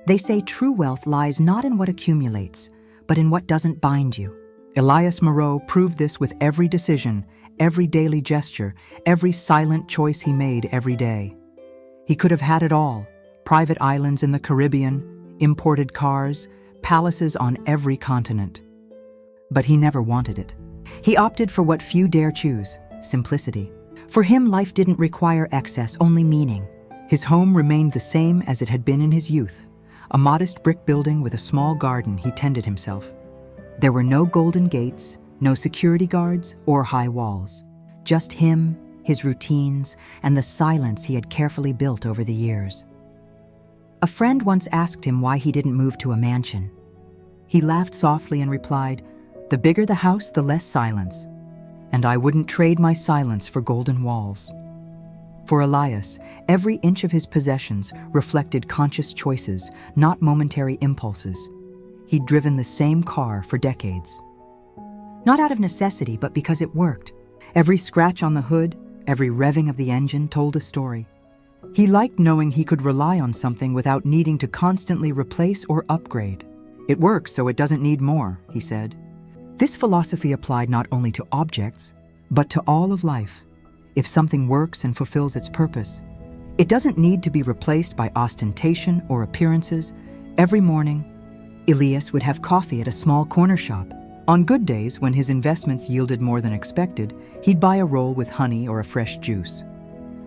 They say true wealth lies not in what accumulates, but in what doesn't bind you. Elias Moreau proved this with every decision, every daily gesture, every silent choice he made every day. He could have had it all: private islands in the Caribbean, imported cars, palaces on every continent. But he never wanted it. He opted for what few dare choose: simplicity. For him, life didn't require excess, only meaning. His home remained the same as it had been in his youth, a modest brick building with a small garden he tended himself. There were no golden gates, no security guards or high walls. Just him, his routines, and the silence he had carefully built over the years. A friend once asked him why he didn't move to a mansion. He laughed softly and replied, "The bigger the house, the less silence. And I wouldn't trade my silence for golden walls." For Elias, every inch of his possessions reflected conscious choices, not momentary impulses. He'd driven the same car for decades. Not out of necessity, but because it worked. Every scratch on the hood, every revving of the engine told a story. He liked knowing he could rely on something without needing to constantly replace or upgrade. "It works, so it doesn't need more," he said. This philosophy applied not only to objects, but to all of life. If something works and fulfills its purpose, it doesn't need to be replaced by ostentation or appearances. Every morning, Elias would have coffee at a small corner shop. On good days, when his investments yielded more than expected, he'd buy a roll with honey or a fresh juice.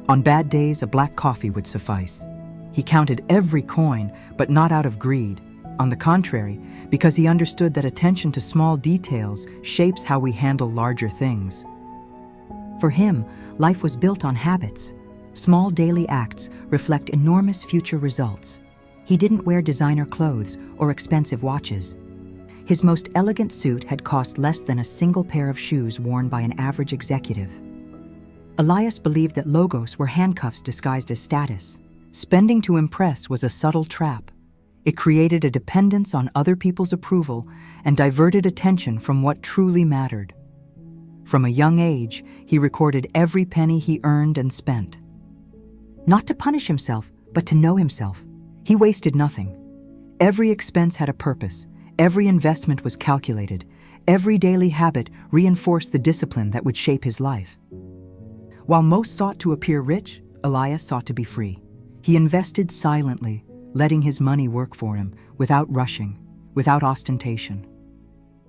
On bad days, a black coffee would suffice. He counted every coin, but not out of greed. On the contrary, because he understood that attention to small details shapes how we handle larger things. For him, life was built on habits. Small daily acts reflect enormous future results. He didn't wear designer clothes or expensive watches. His most elegant suit had cost less than a single pair of shoes worn by an average executive. Elias believed that logos were handcuffs disguised as status. Spending to impress was a subtle trap. It created a dependence on other people's approval and diverted attention from what truly mattered. From a young age, he recorded every penny he earned and spent. Not to punish himself, but to know himself. He wasted nothing. Every expense had a purpose. Every investment was calculated. Every daily habit reinforced the discipline that would shape his life. While most sought to appear rich, Elias sought to be free. He invested silently, letting his money work for him, without rushing, without ostentation.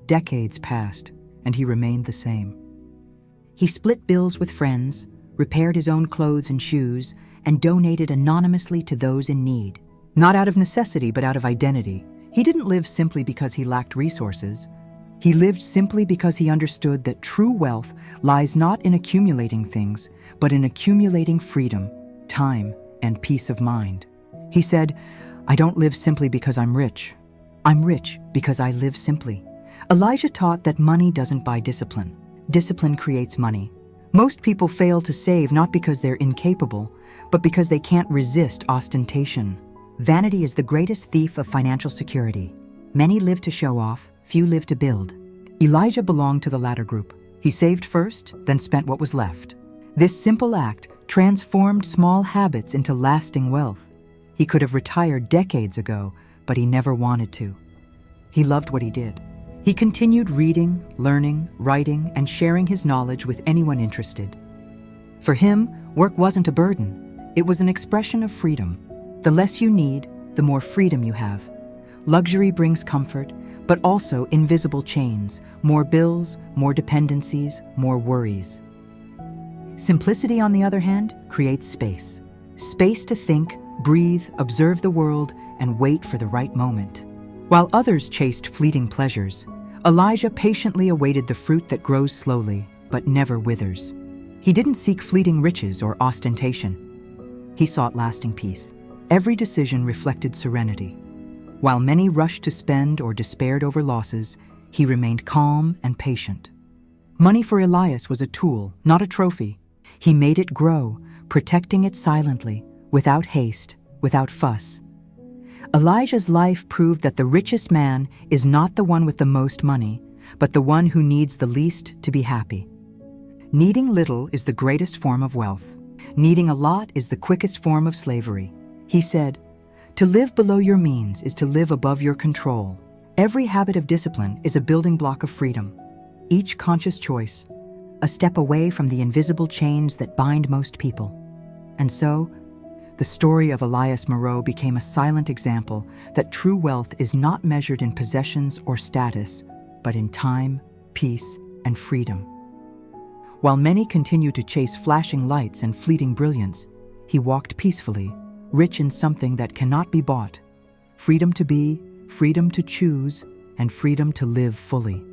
Decades passed, and he remained the same. He split bills with friends, repaired his own clothes and shoes, and donated anonymously to those in need. Not out of necessity, but out of identity. He didn't live simply because he lacked resources. He lived simply because he understood that true wealth lies not in accumulating things, but in accumulating freedom, time, and peace of mind. He said, "I don't live simply because I'm rich. I'm rich because I live simply." Elijah taught that money doesn't buy discipline. Discipline creates money. Most people fail to save not because they're incapable, but because they can't resist ostentation. Vanity is the greatest thief of financial security. Many live to show off, few live to build. Elijah belonged to the latter group. He saved first, then spent what was left. This simple act transformed small habits into lasting wealth. He could have retired decades ago, but he never wanted to. He loved what he did. He continued reading, learning, writing, and sharing his knowledge with anyone interested. For him, work wasn't a burden. It was an expression of freedom. The less you need, the more freedom you have. Luxury brings comfort, but also invisible chains, more bills, more dependencies, more worries. Simplicity, on the other hand, creates space. Space to think, breathe, observe the world, and wait for the right moment. While others chased fleeting pleasures, Elijah patiently awaited the fruit that grows slowly, but never withers. He didn't seek fleeting riches or ostentation. He sought lasting peace. Every decision reflected serenity. While many rushed to spend or despaired over losses, he remained calm and patient. Money for Elias was a tool, not a trophy. He made it grow, protecting it silently, without haste, without fuss. Elijah's life proved that the richest man is not the one with the most money, but the one who needs the least to be happy. Needing little is the greatest form of wealth. Needing a lot is the quickest form of slavery. He said, To live below your means is to live above your control. Every habit of discipline is a building block of freedom. Each conscious choice, a step away from the invisible chains that bind most people. And so, the story of Elias Moreau became a silent example that true wealth is not measured in possessions or status, but in time, peace, and freedom. While many continue to chase flashing lights and fleeting brilliance, he walked peacefully, rich in something that cannot be bought: freedom to be, freedom to choose, and freedom to live fully.